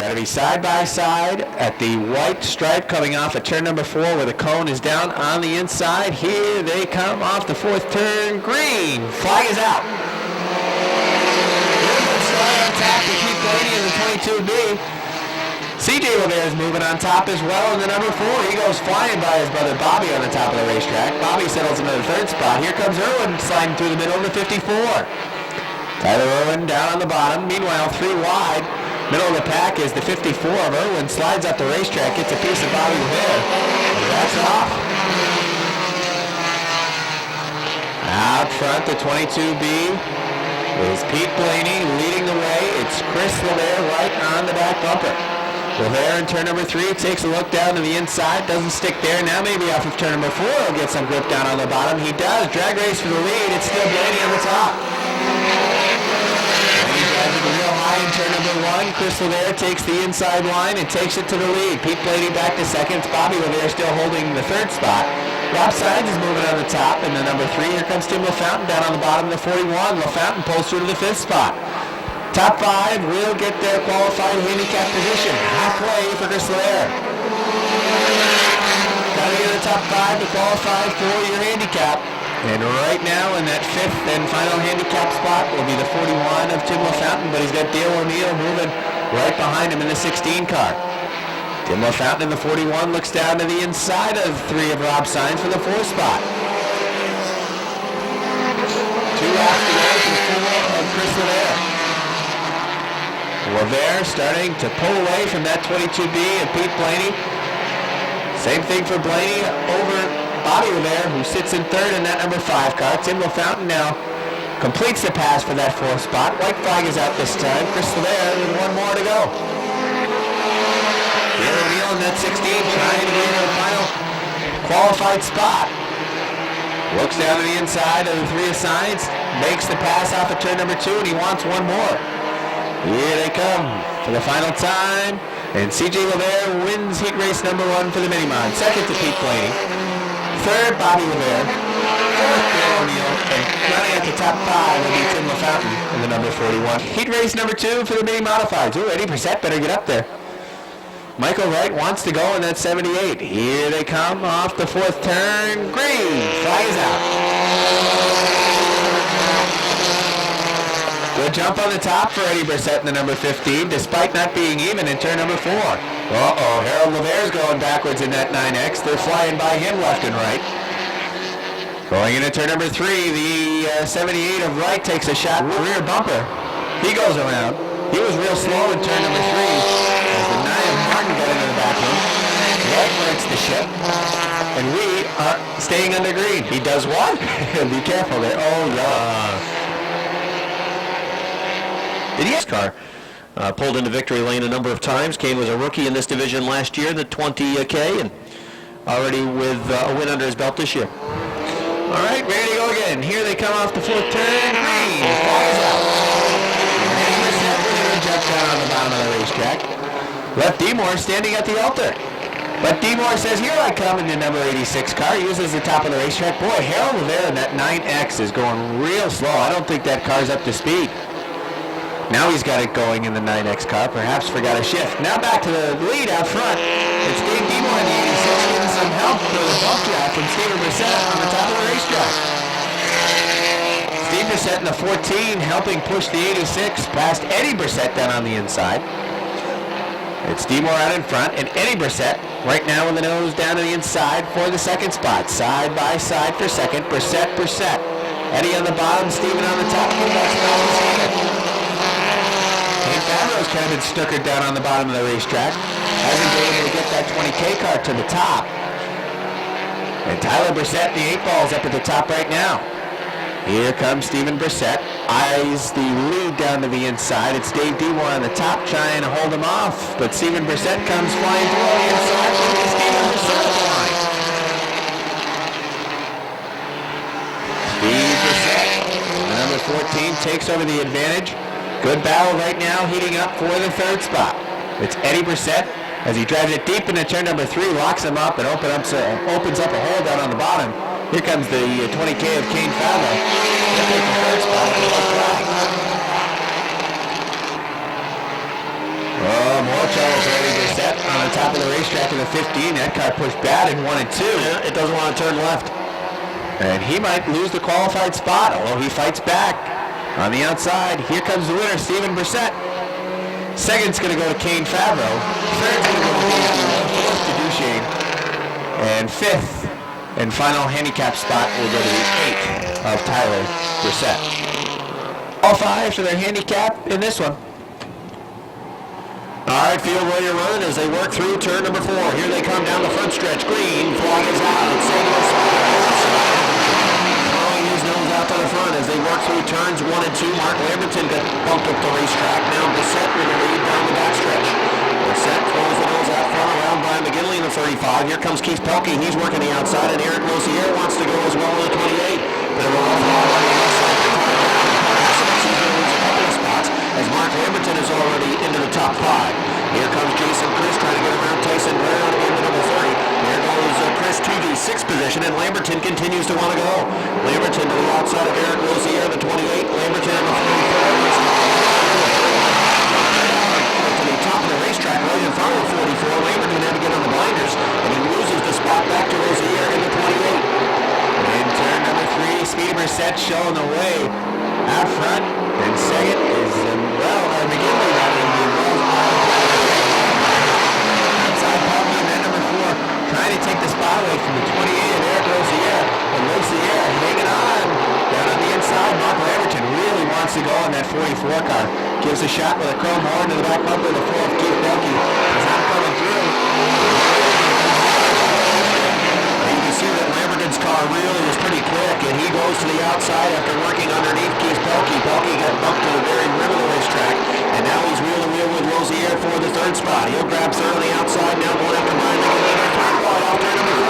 Got to be side by side at the white stripe coming off at turn number 4 where the cone is down on the inside. Here they come off the 4th turn. Green. Flag is out. On top to keep Blaney in the 22B. CJ Rivera is moving on top as well in the number 4. He goes flying by his brother Bobby on the top of the racetrack. Bobby settles into the 3rd spot. Here comes Irwin sliding through the middle of the 54. Tyler Irwin down on the bottom. Meanwhile, 3 wide. Middle of the pack is the 54 of Irwin. Slides up the racetrack, gets a piece of Bobby Rivera. That's off. Out front, the 22B is Pete Blaney leading the way. It's Chris Rivera right on the back bumper. Rivera in turn number 3 takes a look down to the inside. Doesn't stick there. Now maybe off of turn number 4 he'll get some grip down on the bottom. He does. Drag race for the lead. It's still Blaney on the top. Real high in turn number 1. Chris Rivera takes the inside line and takes it to the lead. Pete Blaney back to 2nd. Bobby Rivera still holding the 3rd spot. Rob Sides is moving on the top in the number 3. Here comes Tim LaFountain down on the bottom of the 41. LaFountain pulls through to the 5th spot. Top 5 will get their qualified handicap position. Halfway for Chris Rivera. Got to get the top 5 to qualify for your handicap. And right now in that 5th and final handicap spot will be the 41 of Tim LaFountain, but he's got Dale O'Neill moving right behind him in the 16 car. Tim LaFountain in the 41 looks down to the inside of 3 of Rob Sines for the 4th spot. 2 laps to go for 4 of Chris Rivera. Rivera starting to pull away from that 22B and Pete Blaney. Same thing for Blaney over Bobby Rivera, who sits in 3rd in that number 5 car. Tim LaFountain now completes the pass for that 4th spot. White flag is out this time. Chris Rivera with 1 more to go. Dale O'Neill in that 16 trying to get a final qualified spot. Looks down to the inside of the 3 assigns. Makes the pass off of turn number 2 and he wants 1 more. Here they come for the final time. And CJ Rivera wins heat race number 1 for the Minimod. 2nd to Pete Blaney. 3rd, Bobby Rivera. 4th, Dale O'Neill. And running at the top 5 will be Tim LaFountain in the number 41. Heat race number 2 for the Mini Modifieds. Ooh, 80% better get up there. Michael Wright wants to go in that 78. Here they come off the 4th turn. Green. Flag is out. Good jump on the top for Eddie Brissett in the number 15, despite not being even in turn number 4. Uh-oh, Harold Lavaire's going backwards in that 9X. They're flying by him left and right. Going into turn number 3, the 78 of Wright takes a shot rear bumper. He goes around. He was real slow in turn number 3 as the 9 of Martin got into the back room. Wright rights the ship, and we are staying under green. He does what? Be careful there. Oh, yeah. His car pulled into victory lane a number of times. Kane was a rookie in this division last year, the 20K, and already with a win under his belt this year. All right, ready to go again. Here they come off the 4th turn. Green. Falls out. Jump down on the bottom of the racetrack. Left D-Moore standing at the altar. But D-Moore says, here I come in the number 86 car. Uses the top of the racetrack. Boy, Harold Rivera in that 9X is going real slow. I don't think that car's up to speed. Now he's got it going in the 9X car. Perhaps forgot a shift. Now back to the lead out front. It's Dave D-Moore in the 86 getting some help for the bump drive from Steve Brissett on the top of the racetrack. Steve Brissett in the 14 helping push the 86 past Eddie Brissett down on the inside. It's D-Moore out in front and Eddie Brissett right now with the nose down to the inside for the 2nd spot. Side by side for 2nd. Brissett. Eddie on the bottom, Steven on the top. Favreau's kind of been snookered down on the bottom of the racetrack. Hasn't been able to get that 20K car to the top. And Tyler Brissett, the 8 ball's up at the top right now. Here comes Steven Brissett. Eyes the lead down to the inside. It's Dave D-Moore on the top trying to hold him off. But Steven Brissett comes flying through on the inside. Steven Brissett at the line. Steve Brissett, number 14, takes over the advantage. Good battle right now, heating up for the 3rd spot. It's Eddie Brissett as he drives it deep into turn number 3, locks him up, and opens up a hole down on the bottom. Here comes the 20K of Kane Favreau. He'll take the 3rd spot. Oh, more trouble for Eddie Bissett on the top of the racetrack in the 15. That car pushed bad in 1 and 2. Yeah, it doesn't want to turn left. And he might lose the qualified spot, although he fights back. On the outside, here comes the winner, Steven Brissett. Second's going to go to Kane Favreau. Third's going to go to Dave. Fourth to Duchesne. And fifth and final handicap spot will go to the 8th of Tyler Brissett. All five for their handicap in this one. All right, field ready to run as they work through turn number 4. Here they come down the front stretch. Green flag is out. Throwing his nose out to the front as they work through turns 1 and 2. Mark Lamberton got bumped up the racetrack. Now Bissett with the lead down the backstretch. Bissett throws the nose out front around Brian McGinley in the 35. Here comes Keith Pelkey. He's working the outside, and Eric Lozier wants to go as well in the 28. But a roll off on the outside. As Mark Lamberton is already into the top 5. Here comes Jason Chris trying to get around Tyson Brown into number 30. There goes Chris to the 6th position, and Lamberton continues to want to go. Lamberton to the outside of Eric Lozier in the 28. Lamberton in the 44. To the top of the racetrack right in front of the 44. Lamberton had to get on the blinders, and he loses the spot back to Lozier in the 28. In turn number 3, Speedy Brissett showing the way out front. And second is, McGinley running the outside Palmer, and then number 4 trying to take the spot away from the 28 of Eric Lozier. But Lozier hanging on down on the inside. Mark Lamberton really wants to go on that 44 car. Gives a shot with a chrome horn to the back bumper of the 4th. Keith Pelkey is not coming through. You can see that Lamberton's car really is pretty quick, and he goes to the outside after working underneath Keith Pelkey. Pelkey got bumped to the very rim of the racetrack, and now he's wheel to wheel with Lozier for the 3rd spot. He'll grab 3rd on the outside, now going after Brian McGinley. Off turn number 4.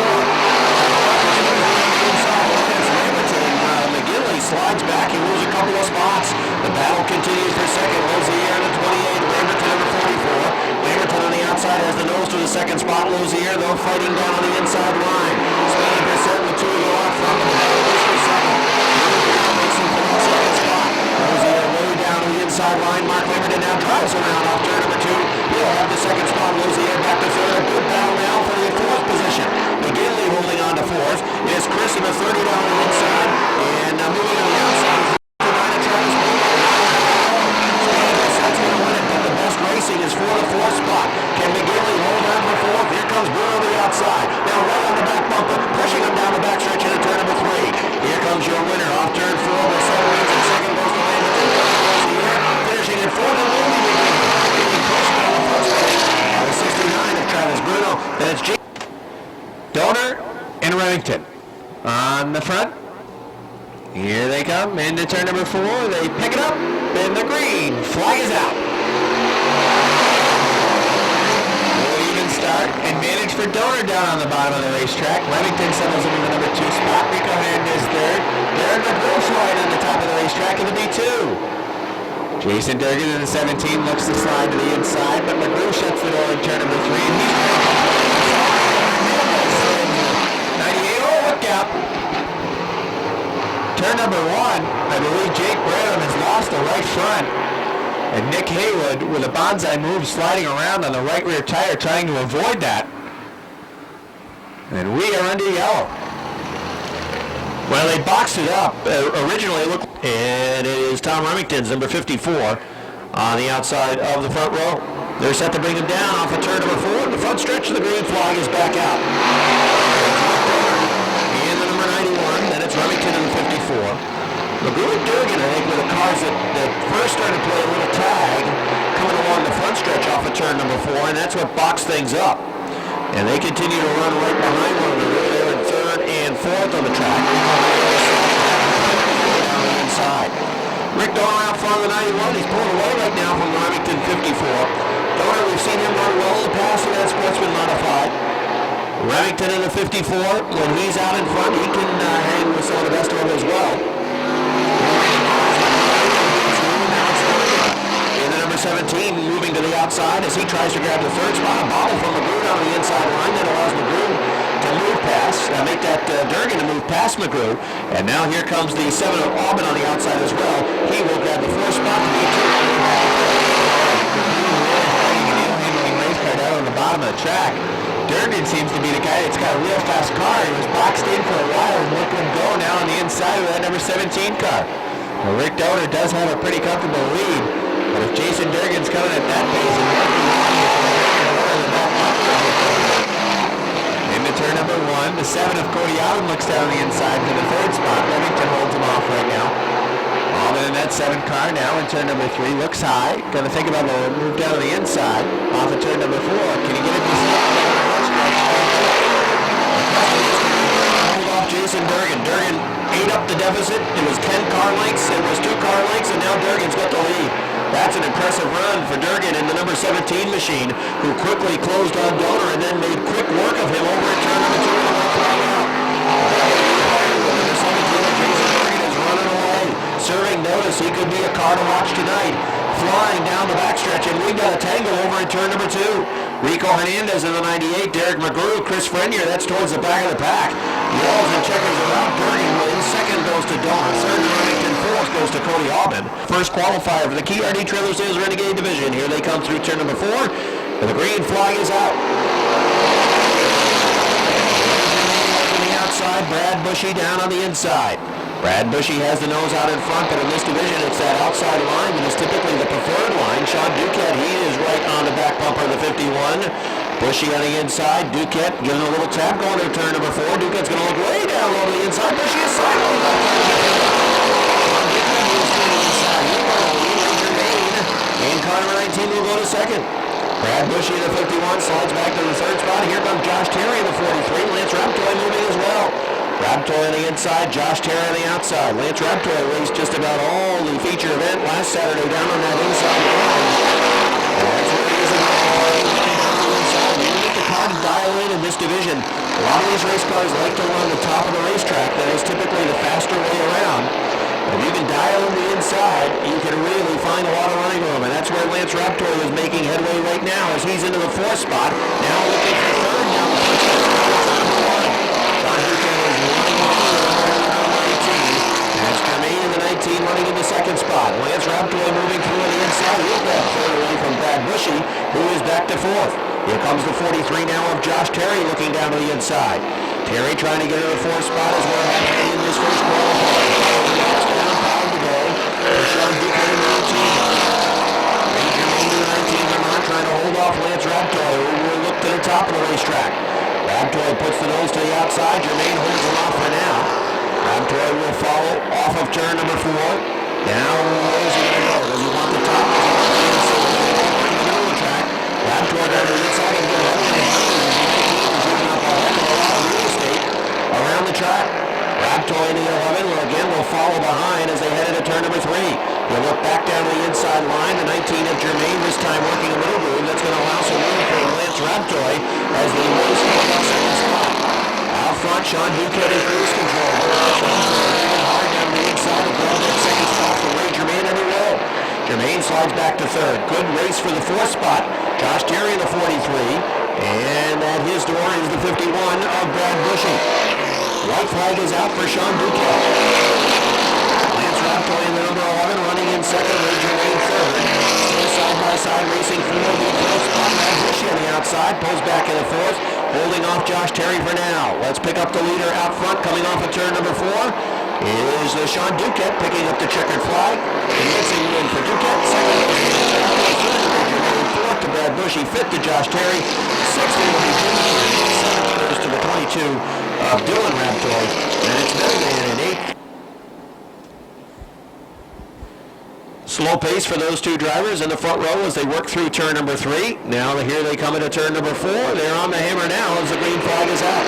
McGinley slides back. He moves a couple of spots. The battle continues for second. Lozier in the 28. Lamberton in the 44. Lamberton on the outside has the nose to the 2nd spot. Lozier, though, fighting down on the inside line. Speedy Brissett with 2 to go off from the battle for second. Racing for the 2nd spot. Lozier way down on the inside line. Mark Lamberton now drives around off turn number 2. He'll have the 2nd spot. Lozier back to 3rd. A good battle now for the 4th position. McGinley holding on to 4th. It is Chris in the 30 down on the inside. And moving on the outside. Racing is for the 4th spot. Can McGinley hold on for 4th? Here comes Brewer on the outside. Now right on the back bumper, pushing him down the backstretch into turn number 3. Here comes your winner off turn 4. The 7 wins and 2nd goes to Lamberton. Finishing in 4th and only getting pushed down the first stage. The 69 of Travis Bruno. Then it's Donor and Remington on the front. Here they come into turn number 4. They pick it up, and the green flag is out. Start and manage for Donor down on the bottom of the racetrack. Remington settles into the number 2 spot. Rico Hernandez 3rd. Darren McGrew slide on the top of the racetrack in the B2. Jason Durgan in the 17 looks to slide to the inside, but McGrew shuts the door in turn number 3. And he's 98. Oh, look out. Turn number 1, I believe Jake Branham has lost the right front. And Nick Haywood with a bonsai move sliding around on the right rear tire trying to avoid that. And we are under yellow. Well, they boxed it up. Originally it looked, and it is Tom Remington's number 54 on the outside of the front row. They're set to bring him down off of turn number 4. The front stretch of the green flag is back out. And the number 91, then it's Remington in the 54. McGrew and Durgan, I think, were the cars that first started playing a little tag coming along the front stretch off of turn number 4, and that's what boxed things up. And they continue to run right behind one another. They're in 3rd and 4th on the track. On the inside. Rick Donor out front of the 91. He's pulling away right now from Remington 54. Donor, we've seen him run well in the past in that Sportsman modified. Remington in the 54. When he's out in front, he can hang with some of the best of them as well. 17 moving to the outside as he tries to grab the 3rd spot. A bobble from McGrew down the inside line that allows McGrew to move past, make that Durgan to move past McGrew. And now here comes the 7 of Auburn on the outside as well. He will grab the 4th spot to be 2. bottom of the track. Durgan seems to be the guy that's got a real fast car. He was boxed in for a while and look him go now on the inside of that number 17 car. Well, Rick Donor does have a pretty comfortable lead, but if Jason Durgan's coming at that pace and working into turn number 1, the 7 of Cody Allen looks down the inside for the 3rd spot. Remington holds him off right now. Alden in that 7 car now in turn number 3 looks high. Gonna think about the move down to the inside off of turn number 4. Can he get it to hold off Jason Durgan? Durgan ate up the deficit. It was 10 car lengths. It was 2 car lengths, and now Durgan's got the lead. That's an impressive run for Durgan in the number 17 machine, who quickly closed on Donor and then made quick work of him over at turn number 2. Number 17, Jason Durgan is running away, serving notice he could be a car to watch tonight. Flying down the backstretch, and we got a tangle over at turn number 2. Rico Hernandez in the 98, Derek McGrew, Chris Frenier, that's towards the back of the pack. Yells and checkers around. Durgan wins. 2nd goes to Donor. 3rd to Remington. 4th goes to Cody Alban. First qualifier for the Key RD Trailer Sales Renegade Division. Here they come through turn number 4, and the green flag is out. On the outside, Brad Bushy down on the inside. Brad Bushy has the nose out in front, but in this division, it's that outside line that is typically the preferred line. Sean Duquette, he is right on the back bumper of the 51. Bushy on the inside. Duquette giving a little tap going to turn number 4. Duquette's going to look way down low to the inside. Bushy is sideways. And car number 19 will go to 2nd. Brad Bushy in the 51 slides back to the 3rd spot. Here comes Josh Terry in the 43. Lance Raptoy moving as well. Raptoy on the inside, Josh Terry on the outside. Lance Raptoy raced just about all the feature event last Saturday down on that inside line. That's where he is in the you get the car to dial in this division. A lot of these race cars like to run the top of the racetrack. That is typically the faster way around. If you can dial in the inside, you can really find a lot of running room. And that's where Lance Raptoy is making headway right now as he's into the 4th spot. Now looking for 3rd down the running in the 2nd spot. Lance Raptoy moving through on the inside. He'll grab 3rd away from Brad Bushy, who is back to 4th. Here comes the 43 now of Josh Terry looking down to the inside. Terry trying to get to the 4th spot as we're halfway in this first qualifier. Sean Duquette in the 19. Ranger Maine in the 19, Vermont trying to hold off Lance Raptoy, who will look to the top of the racetrack. Raptoy puts the nose to the outside. Jermaine holds him off for now. Raptoy will follow off of turn number 4. Now, where is he going to go? Does he want the top? Does he want the inside? Does he want the middle of the track? Raptoy down to the inside and good. He's giving up a heck of a lot of real estate around the track. Raptoy in the 11 will follow behind as they head into turn number 3. He'll look back down to the inside line. The 19 of Jermaine this time working a middle groove. That's going to allow some room for Lance Raptoy as they race for the 2nd spot. Out front, Sean Duquette in cruise control. Hard down the inside of that 2nd spot for Ray Jermaine everywhere. Jermaine slides back to 3rd. Good race for the 4th spot. Josh Terry in the 43. And at his door is the 51 of Brad Bushy. White flag is out for Sean Duquette. Lance Raptoy in the number 11 running in 2nd. Ray Jermaine 3rd. Still side-by-side racing for the 4th spot. Brad Bushy on the outside. Pulls back in the 4th. Holding off Josh Terry for now. Let's pick up the leader out front coming off of turn number 4. Is Sean Duquette picking up the checkered flag. Advancing win for Duquette. 2nd to Brad Bushy. 5th to Josh Terry. 6th will be Jimmy. 7th goes to the 22 of Dylan Raptoy. And it's Milligan in 8th. Slow pace for those two drivers in the front row as they work through turn number 3. Now here they come into turn number 4. They're on the hammer now as the green flag is out.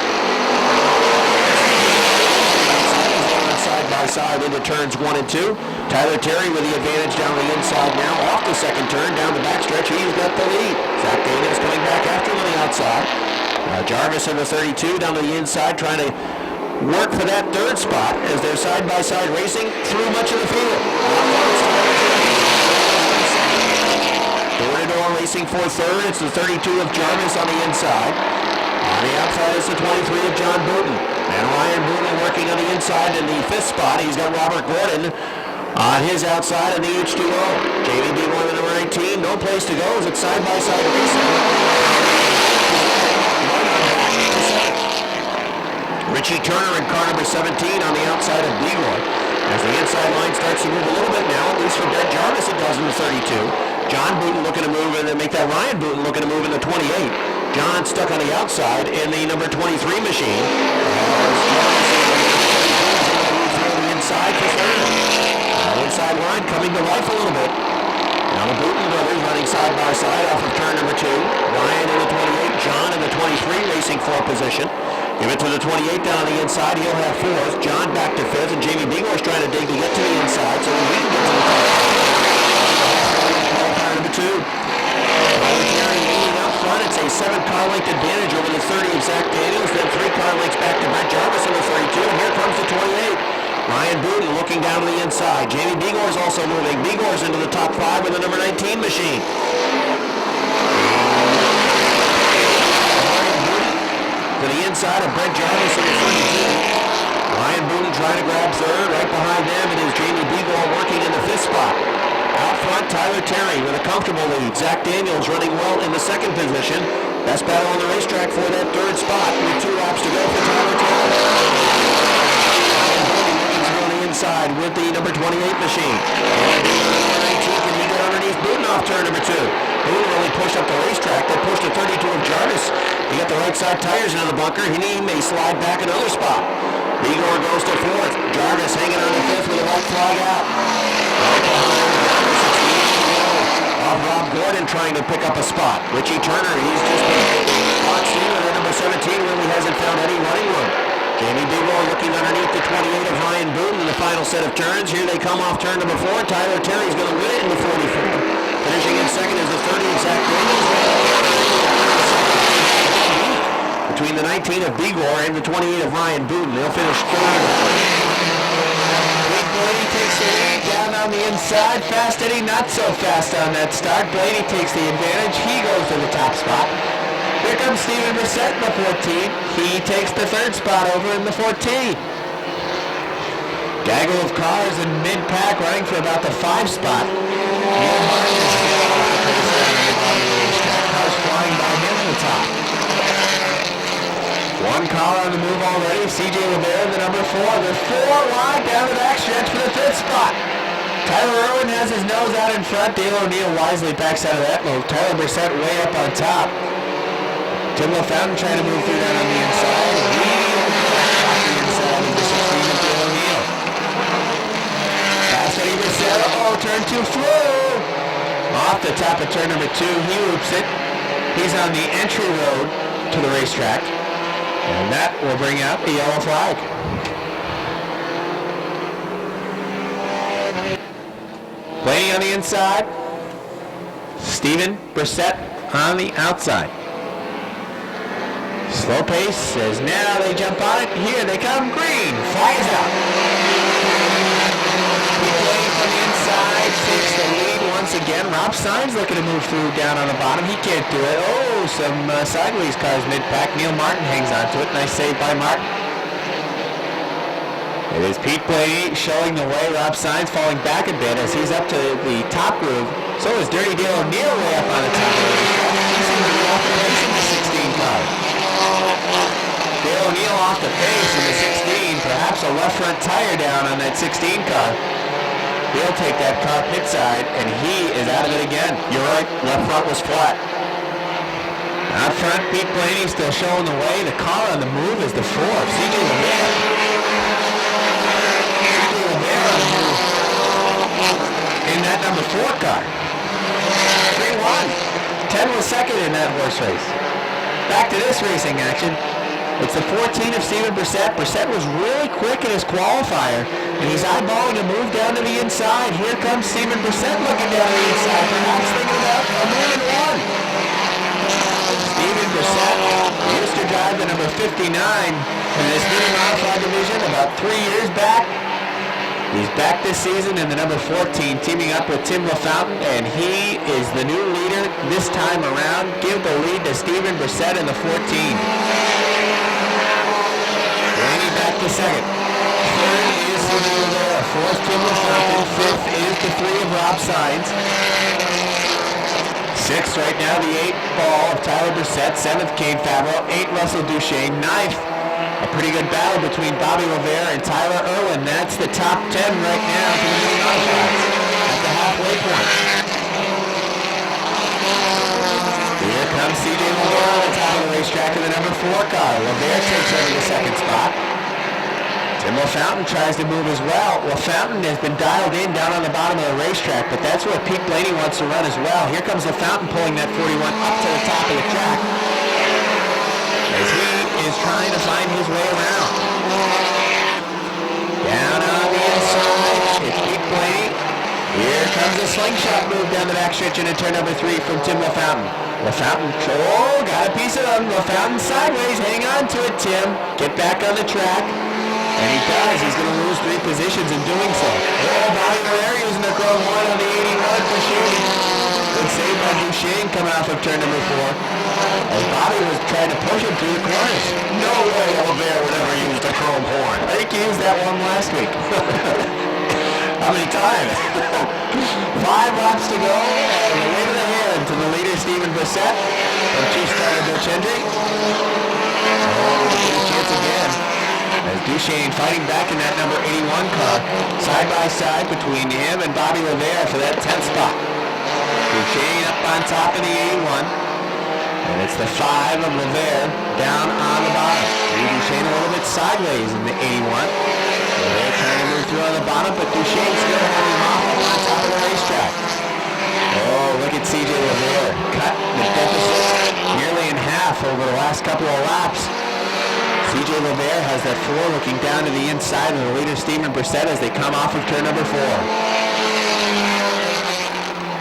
Side by side into turns 1 and 2. Tyler Terry with the advantage down the inside now. Off the 2nd turn, down the backstretch. He's got the lead. Zach Daniels coming back after him on the outside. Jarvis in the 32 down to the inside trying to work for that 3rd spot as they're side-by-side racing through much of the field. Door-to-door racing for 3rd. It's the 32 of Jarvis on the inside. On the outside is the 23 of John Booten. And Ryan Booten working on the inside in the 5th spot. He's got Robert Gordon on his outside in the H2O. JVD1 in number 19. No place to go as it's side-by-side racing. Richie Turner in car number 17 on the outside of Begor. As the inside line starts to move a little bit now, at least for Brett Jarvis it does in the 32. John Booten looking to move and then make that Ryan Booten looking to move in the 28. John stuck on the outside in the number 23 machine. Inside for third. Inside line coming to life a little bit. Now the Booten brothers running side by side off of turn number 2. Ryan in the 28, John in the 23 racing for position. Give it to the 28 down on the inside. He'll have fourth. John back to fifth, and Jamie Begor's trying to dig to get to the inside so we can get to the top. Qualifier number 2. Leading up front, it's a 7-car length advantage over the 30 of Zach Daniels, then 3 car lengths back to Brett Jarvis in the 32, and here comes the 28. Ryan Booten looking down to the inside. Jamie Begor's also moving. Begor's into the top 5 with the number 19 machine. To the inside of Brett Jarvis in the 32. Ryan Booten trying to grab third. Right behind them it is Jamie Begor working in the 5th spot. Out front, Tyler Terry with a comfortable lead. Zach Daniels running well in the 2nd position. Best battle on the racetrack for that 3rd spot with 2 laps to go for Tyler Terry. On the inside with the number 28 machine. Number 19, can he get underneath Booten off turn number 2? Booten really pushed up the racetrack. They pushed the 32 of Jarvis. He got the right side tires into the bunker. He may slide back another spot. Begor goes to 4th. Jarvis hanging on to 5th with a white flag out. Right behind Jarvis, off Rob Gordon trying to pick up a spot. Richie Turner, he's just been boxed in with number 17 really hasn't found any running room. Jamie Begor looking underneath the 28 of Ryan Booten in the final set of turns. Here they come off turn number 4. Tyler Terry's going to win it in the 44. Finishing in second is the 30 of Zach Daniels. Between the 19 of Begor and the 28 of Ryan Booten, they'll finish third. Big Blaney takes the lead down on the inside. Fast Eddie not so fast on that start. Blaney takes the advantage. He goes to the top spot. Here comes Steven Brissett in the 14. He takes the 3rd spot over in the 14. Gaggle of cars in mid-pack running for about the 5 spot. Cars flying by him in the top. 1 car on the move already. CJ LeBaron, the number 4. The 4 wide down the backstretch for the 5th spot. Tyler Irwin has his nose out in front. Dale O'Neill wisely backs out of that move. Tyler Brissett way up on top. Tim LaFountain trying to move through that on the inside. Off the inside of the 16 of Dale O'Neill. Fast Eddie Brissett. Turn 2 flew. Off the top of turn number 2. He loops it. He's on the entry road to the racetrack. And that will bring out the yellow flag. Blaney on the inside. Steven Brissett on the outside. Slow pace as now they jump on it. Here they come. Green flies out. Blaney from the inside takes the lead once again. Rob Sainz looking to move through down on the bottom. He can't do it. Oh, some sideways cars mid-pack. Neil Martin hangs on to it. Nice save by Martin. It is Pete Blaney showing the way. Rob Sainz falling back a bit as he's up to the top groove. So is Dirty Dale O'Neill way up on the top of the racetrack. He seems to be off the pace in the 16 car. Dale O'Neill off the pace in the 16. Perhaps a left front tire down on that 16 car. He'll take that car pit side, and he is out of it again. You're right, left front was flat. Out front, Pete Blaney still showing the way. The car on the move is the 4. CJ LeBaron. CJ LeBaron in that number 4 car. 3-1. 10 was second in that horse race. Back to this racing action. It's the 14 of Steven Brissett. Brissett was really quick in his qualifier, and he's eyeballing a move down to the inside. Here comes Steven Brissett looking down to the inside, perhaps thinking about a move in 1. Steven Brissett used to drive the number 59 in this mini modified division about 3 years back. He's back this season in the number 14, teaming up with Tim LaFountain, and he is the new leader this time around. Give the lead to Steven Brissett in the 14. Blaney back to second. Third is Steven Rivera. Fourth, Tim LaFountain. Fifth is the 3 of Rob Sainz. Sixth right now, the 8 ball of Tyler Brissett. 7th, Kane Favreau. 8, Russell Duchesne. 9th, A pretty good battle between Bobby Rivera and Tyler Irwin. That's the top 10 right now for the mini modifieds at the halfway point. Here comes CJ Rivera on the top of the racetrack in the number 4 car. Rivera takes over the second spot. Tim LaFountain tries to move as well. LaFountain has been dialed in down on the bottom of the racetrack, but that's where Pete Blaney wants to run as well. Here comes LaFountain pulling that 41 up to the top of the track as he is trying to find his way around. Down on the inside, it's Pete Blaney. Here comes a slingshot move down the backstretch into turn number 3 from Tim LaFountain. LaFountain, oh, got a piece of him. LaFountain sideways, hang on to it, Tim. Get back on the track. And he does. He's going to lose 3 positions in doing so. Oh, Bobby Rivera using the chrome 1 on the 81 for Shane. Good save by Duchesne coming off of turn number 4. As Bobby was trying to push him through the corners. No way Rivera would ever use the chrome horn. I think he used that one last week. How many times? 5 laps to go. And the wave of the hand to the leader, Stephen Brissett. From Chief Starter Butch Hendry. Oh, good chance again. As Duchesne fighting back in that number 81 car, side by side between him and Bobby Rivera for that 10th spot. Duchesne up on top of the 81, and it's the 5 of Rivera down on the bottom. Duchesne a little bit sideways in the 81. Rivera trying to move through on the bottom, but Duchesne still having him off on top of the racetrack. Oh, look at CJ Rivera. Cut the deficit nearly in half over the last couple of laps. CJ Rivera has that 4 looking down to the inside of the leader, Stephen Brissett, as they come off of turn number 4.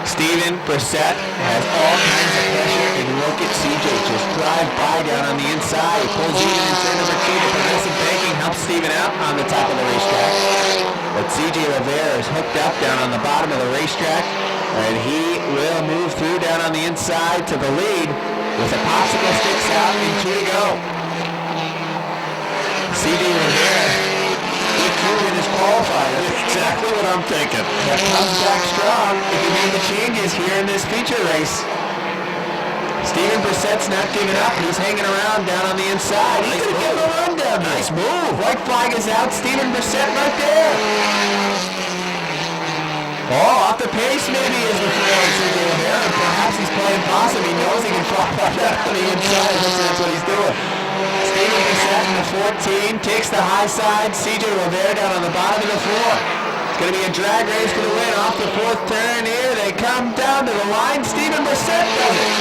Stephen Brissett has all kinds of pressure, and look at CJ just drive by down on the inside. He pulls even in turn number 2. The progressive banking helps Stephen out on the top of the racetrack. But CJ Rivera is hooked up down on the bottom of the racetrack, and he will move through down on the inside to the lead with the popsicle sticks out and 2 to go. CJ Rivera, good move in his qualifier. Exactly what I'm thinking. That comes back strong if he made the changes here in this feature race. Stephen Brissett's not giving up. He's hanging around down on the inside. He could give him a run down. Nice move. White flag is out. Stephen Brissett right there. Oh, off the pace maybe is the throw of CJ Rivera. Perhaps he's playing possum. He knows he can fly down on the inside. That's what he's doing. Stephen Brissett in the 14 takes the high side. CJ Rivera down on the bottom of the 4. It's going to be a drag race for the win off the 4th turn here. They come down to the line. Stephen Brissett does it.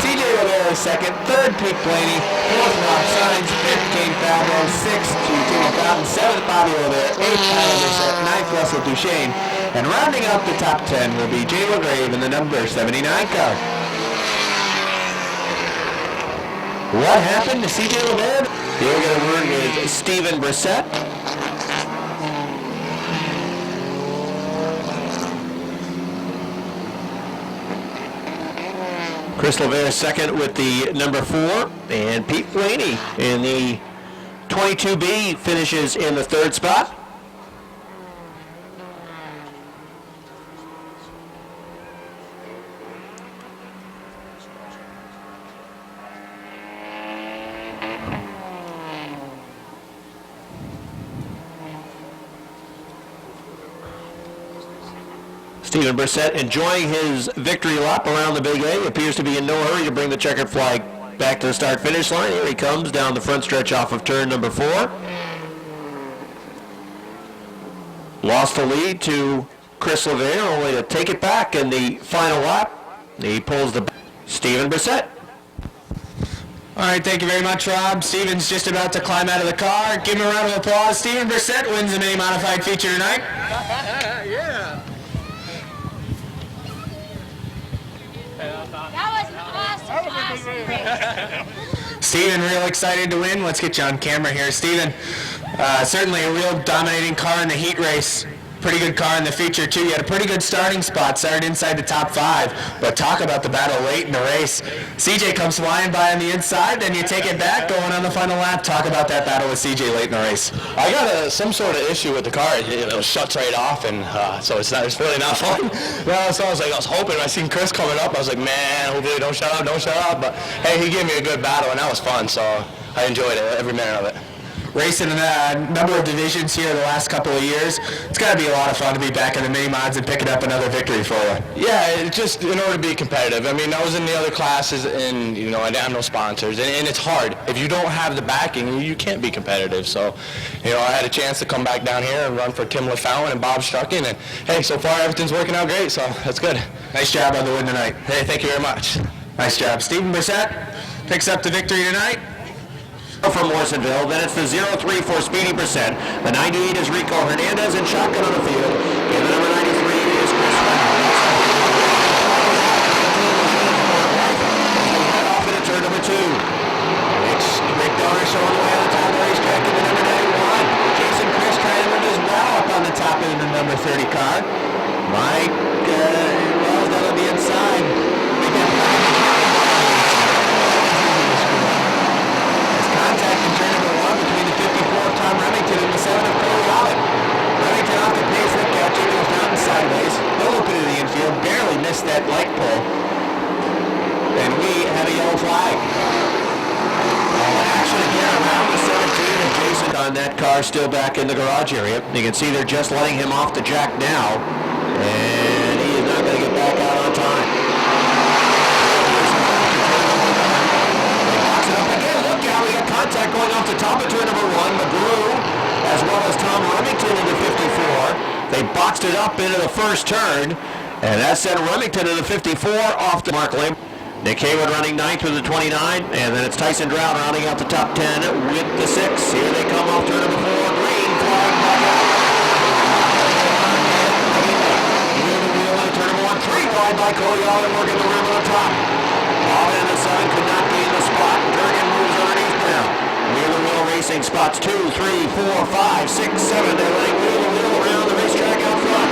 CJ Rivera 2nd, 3rd Pete Blaney, 4th Rob Saenz, 5th Kane Fabro, 6th Tim LaFountain, 7th Bobby Rivera, 8th Tyler Brissett, 9th Russell Duchesne, and rounding up the top 10 will be Jay LaGrave in the number 79 car. What happened to CJ Rivera? Here we get a word with Stephen Brissett. Chris Rivera second with the number 4, and Pete Blaney in the 22B finishes in the 3rd spot. Stephen Brissett enjoying his victory lap around the Big A. Appears to be in no hurry to bring the checkered flag back to the start-finish line. Here he comes down the front stretch off of turn number 4. Lost the lead to Chris Rivera, only to take it back in the final lap. He pulls the Stephen Brissett. All right, thank you very much, Rob. Stephen's just about to climb out of the car. Give him a round of applause. Stephen Brissett wins the mini modified feature tonight. Yeah. That was an awesome race. Stephen, real excited to win. Let's get you on camera here. Stephen, certainly a real dominating car in the heat race. Pretty good car in the feature, too. You had a pretty good starting spot, started inside the top 5. But talk about the battle late in the race. CJ comes flying by on the inside, then you take it back, going on the final lap. Talk about that battle with CJ late in the race. I got some sort of issue with the car. It shuts right off, and so it's really not fun. No, so I was hoping. I seen Chris coming up. I was like, man, hopefully don't shut up. But hey, he gave me a good battle, and that was fun. So I enjoyed it, every minute of it. racing a number of divisions here the last couple of years. It's got to be a lot of fun to be back in the mini mods and picking up another victory for you. Yeah, it just in order to be competitive. I mean, I was in the other classes, and I have no sponsors, and it's hard. If you don't have the backing, you can't be competitive. So, I had a chance to come back down here and run for Tim LaFountain and Bob Strucken, and hey, so far everything's working out great. So that's good. Nice job on the win tonight. Hey, thank you very much. Nice job. Stephen Brissett picks up the victory tonight. From Morrisonville, then it's the 0-3 for Speedy Brissett. The 98 is Rico Hernandez in shotgun on the field. And the number 93 is Chris off into turn number 2. It's Rick Donner showing the way on the top of the racetrack in the number 91. Jason Chris trying to move his well up on the top end of the number 30 car. Mike Wells down on the inside. Contact in turn number 1 between the 54 of Tom Remington and the 7 of Cole Allen. Remington off the pace that catch, it goes down sideways. He'll look into the infield, barely missed that light pole. And we have a yellow flag. Action again around the 17, and Jason on that car still back in the garage area. You can see they're just letting him off the jack now, and he is not going to get back out on time. We got contact going off the top of turn number 1. McGrew, as well as Tom Remington into 54. They boxed it up into the first turn, and that sent Remington into 54 off the Mark Lim. Nick Haywood running 9th with the 29, and then it's Tyson Drown rounding out the top 10 with the 6. Here they come off turn number 4. Green flag back out. Wheel into turn number 1. 3 wide by Cody Allen working the rim on the top. Allen in the 7 could not be in the spot. Durgan moves underneath now. Wheel racing spots 2, 3, 4, 5, 6, 7. They're letting wheel around the racetrack out front.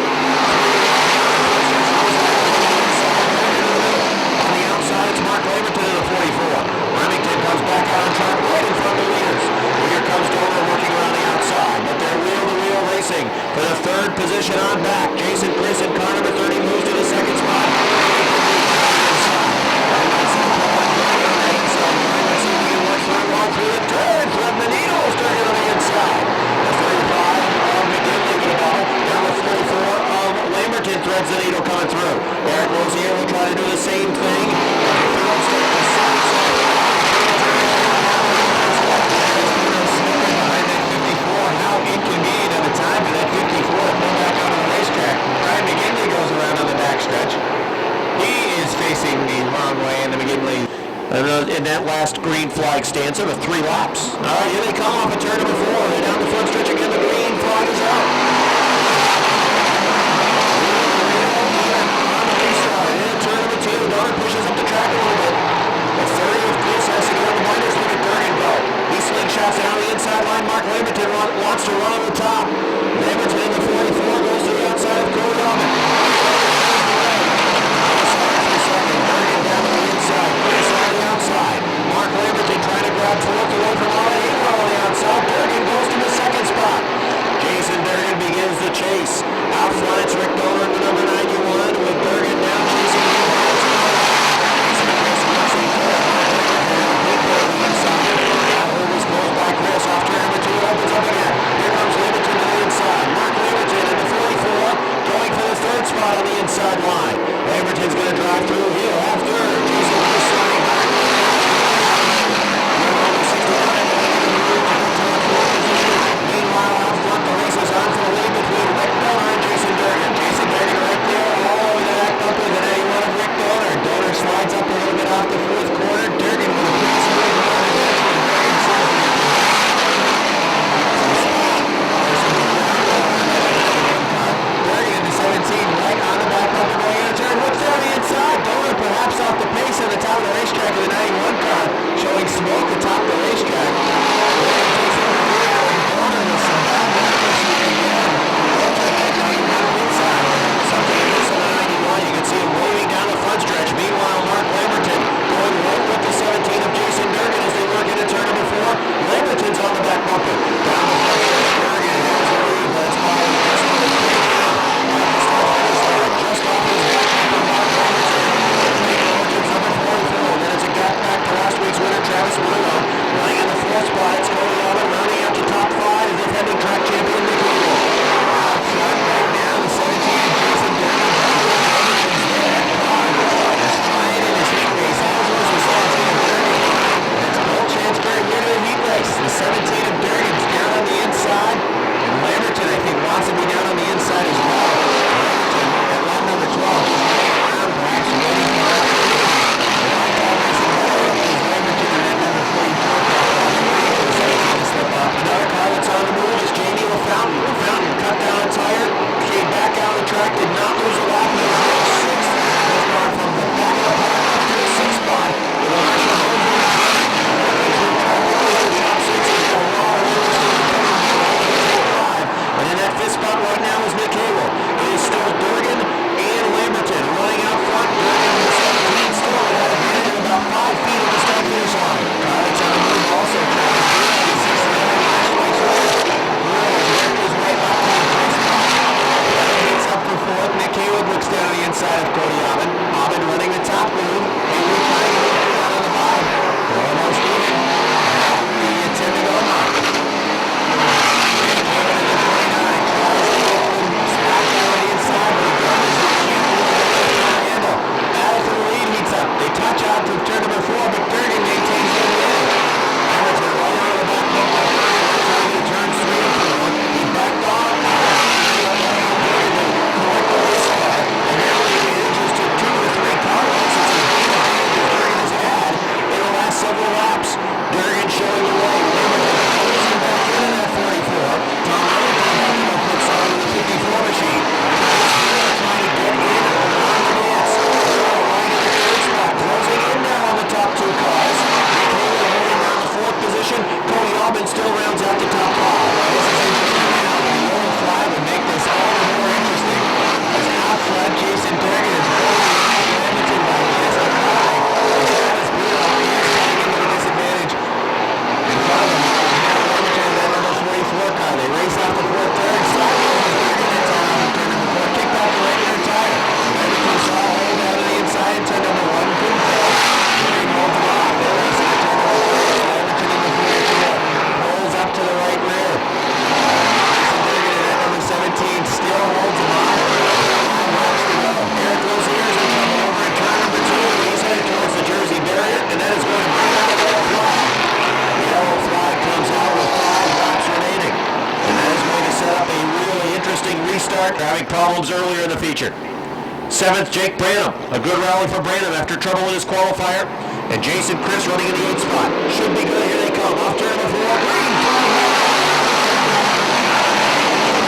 On the outside, it's Mark Lamerton in the 44. Remington comes back out on track right in front of the leaders. Here comes Dover working around the outside, but they're wheel racing for the 3rd position on back. Jason Chris in car number 30 moves to the 2nd spot. Through the turn, threading the needles, turning on the inside. The 35 of McGinley with the ball. Now the 44 of Lamberton threads the needle coming through. Eric Rosier will try to do the same thing. How inconvenient of a time for that 54 to pull back out of the racetrack. Brian McGinley goes around on the backstretch. He is facing the wrong way, and the McGinley in that last green flag stanza with 3 laps. All right, here they come off of turn number 4. They're down the front stretch again. The green flag is out. Turn number 2. Donner pushes up the track a little bit. The 30 of Chris has to go on the minors. Look at Durgan go. He slingshots it on the inside line. Mark Lamberton wants to run on the top. Lamberton in the 44 goes to the outside of Cody Allen. Outside. Mark Lamberton trying to grab 4th away from all the on the outside. Durgan restart, having problems earlier in the feature. 7th, Jake Branham. A good rally for Branham after trouble in his qualifier. And Jason Chris running in the 8th spot. Should be good. Here they come. Off turn number 4. Green flag.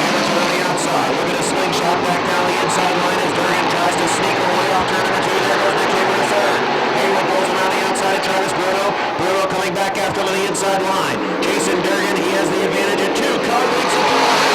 Hamilton on the outside. Look at a slingshot back down the inside line as Durgan tries to sneak away off turn number 2. There goes Nick Hayward to third. Hayward goes around the outside to Travis Bruno. Bruno coming back after him on the inside line. Jason Durgan, he has the advantage at 2. Car leads at the line.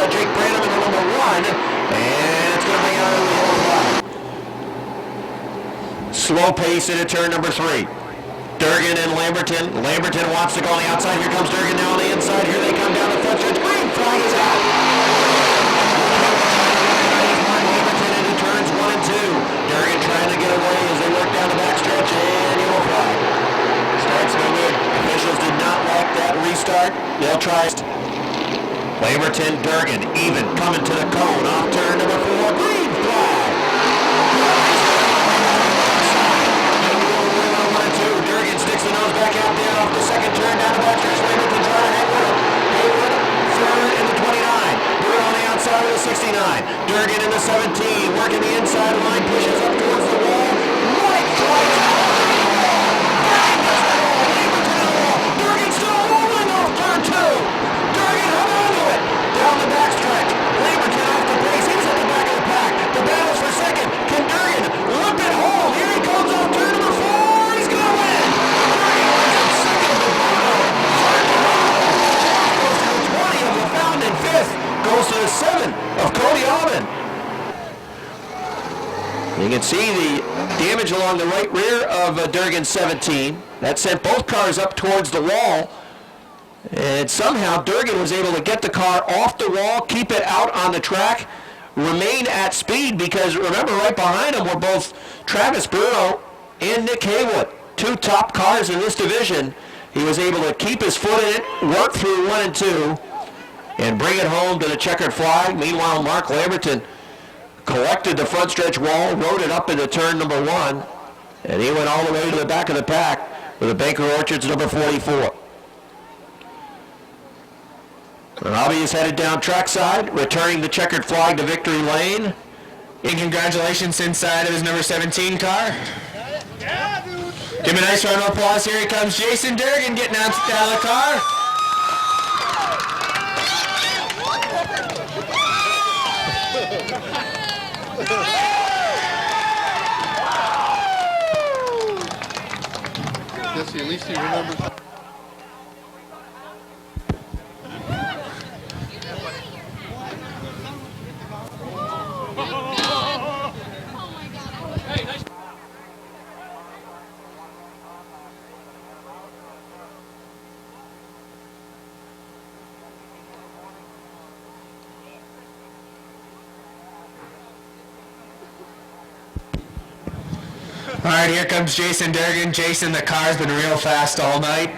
Jake Branham in the number 1, and it's going to bring out a yellow flag. Slow pace into turn number 3. Durgan and Lamberton. Lamberton wants to go on the outside. Here comes Durgan now on the inside. Here they come down the front stretch. Green flag is out. Lamberton into turns 1 and 2. Durgan trying to get away as they work down the backstretch, and yellow flag. Starts no good. Officials did not like that restart. They'll try. Lamberton, Durgan, even coming to the cone off turn number 4. Green flag. Durgan sticks the nose back out there off the second turn down the backstretch. Lamberton trying to hang with him. Hayward, third in the 29. Bruno on the outside of the 69. Durgan in the 17, working the inside line, pushes up towards the wall. White flag. Durgan still rolling off turn 2. Durgan hung on to it. Down the backstretch. Lamberton off the pace. He's at the back of the pack. The battle's for second. Can Durgan whip it home? Here he comes off turn number 4. He's going to win. Durgan wins in second to Bruno. Third to Ronald. Goes to the 20 of LaFountain and 5th. Goes to the 7 of Cody Allman. You can see the damage along the right rear of Durgan 17. That sent both cars up towards the wall. And somehow Durgan was able to get the car off the wall, keep it out on the track, remain at speed, because remember, right behind him were both Travis Bruno and Nick Haywood, 2 top cars in this division. He was able to keep his foot in it, work through 1 and 2, and bring it home to the checkered flag. Meanwhile, Mark Lamberton collected the front stretch wall, rode it up into turn number 1, and he went all the way to the back of the pack with a Baker Orchards number 44. Robbie is headed down trackside, returning the checkered flag to victory lane. And congratulations inside of his number 17 car. Yeah, dude. Give him a nice round of applause. Here he comes, Jason Durgan, getting out of the car. Jesse, at least he remembers. All right, here comes Jason Durgan. Jason, the car's been real fast all night,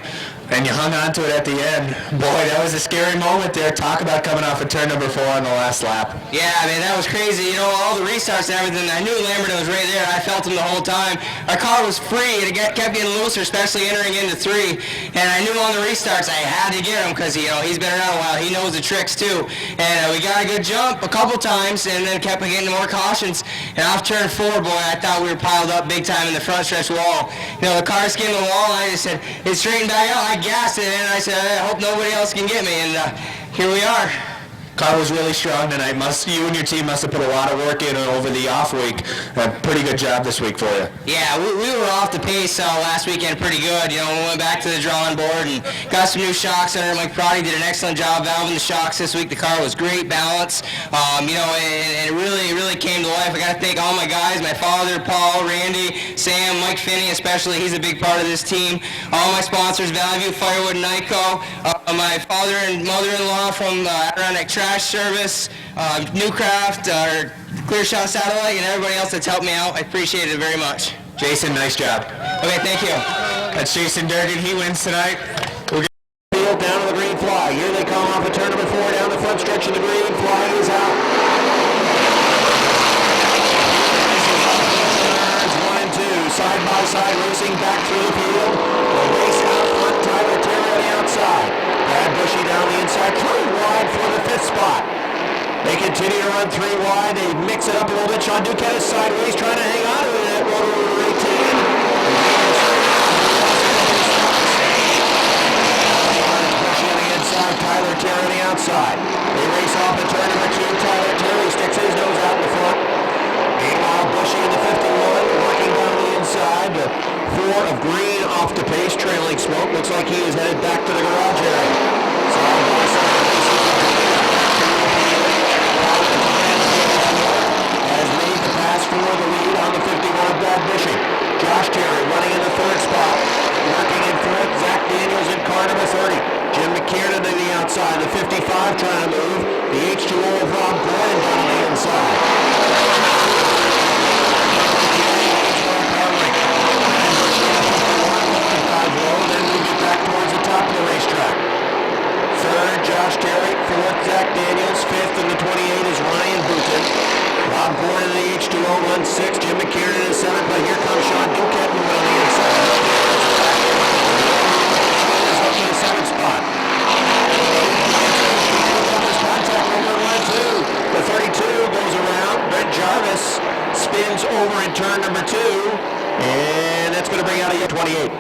and you hung on to it at the end. Boy, that was a scary moment there. Talk about coming off of turn number 4 on the last lap. Yeah, I mean, that was crazy. You know, all the restarts and everything, I knew Lamberton was right there. I felt him the whole time. Our car was free, and it kept getting looser, especially entering into 3. And I knew on the restarts I had to get him because, you know, he's been around a while. He knows the tricks, too. And we got a good jump a couple times, and then kept getting more cautions. And off turn 4, boy, I thought we were piled up big time in the front stretch wall. You know, the car skimmed the wall, and I just said, it straightened back out. I gassed it, and I said, I hope nobody else can get me. And here we are. Car was really strong tonight. You and your team must have put a lot of work in over the off week. A pretty good job this week for you. Yeah, we were off the pace last weekend pretty good. You know, we went back to the drawing board and got some new shocks on it. Mike Prodi did an excellent job valving the shocks this week. The car was great balance. You know, and it really came to life. I got to thank all my guys, my father, Paul, Randy, Sam, Mike Finney especially. He's a big part of this team. All my sponsors, Valley View, Firewood, and Nyco. My father and mother-in-law from Adirondack Trash Service, Newcraft, Clear Shot Satellite, and everybody else that's helped me out. I appreciate it very much. Jason, nice job. Okay, thank you. That's Jason Durgan. He wins tonight. Field down to the green flag. Here they come off of turn number 4 down the front stretch of the green flag is out. Turns 1 and 2, side by side racing back through the field. The race out front, Tyler Terry on the outside. Brad Bushy down the inside, 3 wide for the 5th spot. They continue to run 3 wide. They mix it up a little bit. Sean Duquette is sideways trying to hang on to that rotor over 18. Bushy on the inside, Tyler Terry on the outside. They race off at turn number 2. Tyler Terry sticks his nose out in the front. Meanwhile, Bushy in the 51, working down the inside. The 4 of Green off the pace, trailing Smoke. Looks like he is headed back to the garage area. Side by side racing has made the pass for the lead on the 51 of Brad Bushy. Josh Terry running in the 3rd spot. Working in 4th, Zach Daniels in car number 30. Jim McKiernan on the outside. The 55 trying to move. The H2O of Rob Gordon down on the inside. Then we get back towards the top of the racetrack. 3rd, Josh Terry. 4th, Zach Daniels. 5th in the 28 is Ryan Boutin. Rob Gordon in the H2O runs 6th. Jim McKiernan in 7th, but here comes Sean Duquette moving on the inside. Is up to the 7th spot. Contact over line 2. The 32 goes around. Brent Jarvis spins over in turn number 2, and that's going to bring out a 28.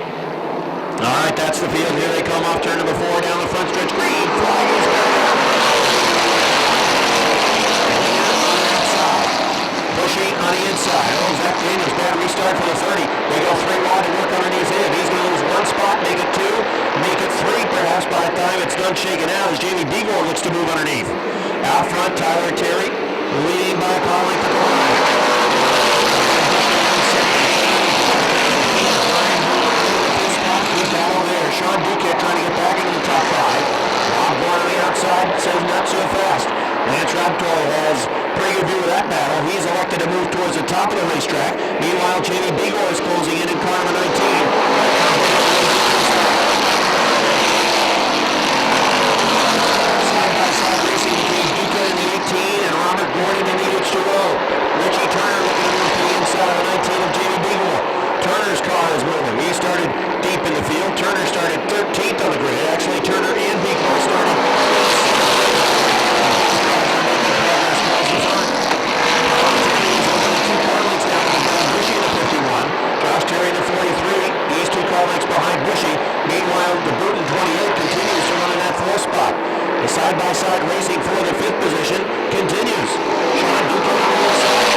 All right, that's the field. Here they come off turn number 4 down the front stretch. Green flag is down. Bushy on the inside. Oh, Zach Daniels, bad restart for the 30. They go 3 wide to work underneath him. He's going to lose 1 spot, make it 2, make it 3 perhaps by the time it's done shaking out as Jamie Begor looks to move underneath. Out front, Tyler Terry, leading by a car length to the line. Battle there. Sean Duquette trying to get back into the top 5. Rob Gordon on the outside says not so fast. Lance Raptor has pretty good view of that battle. He's elected to move towards the top of the racetrack. Meanwhile, Jamie Begor is closing in car number 19. Side-by-side racing between Duquette in the 18 and Robert Gordon in the H2O. Richie Turner looking to move to the inside of the 19 of Jamie Begor. Turner's car is moving. He started deep in the field. Turner started 13th on the grid. Actually, Turner and Begor started. Josh Terry in the 43. These 2 car lengths behind Bushy. Meanwhile, the Bruton 28 continues to run in that 4th spot. The side-by-side racing for the 5th position continues. Sean Duquette on the inside.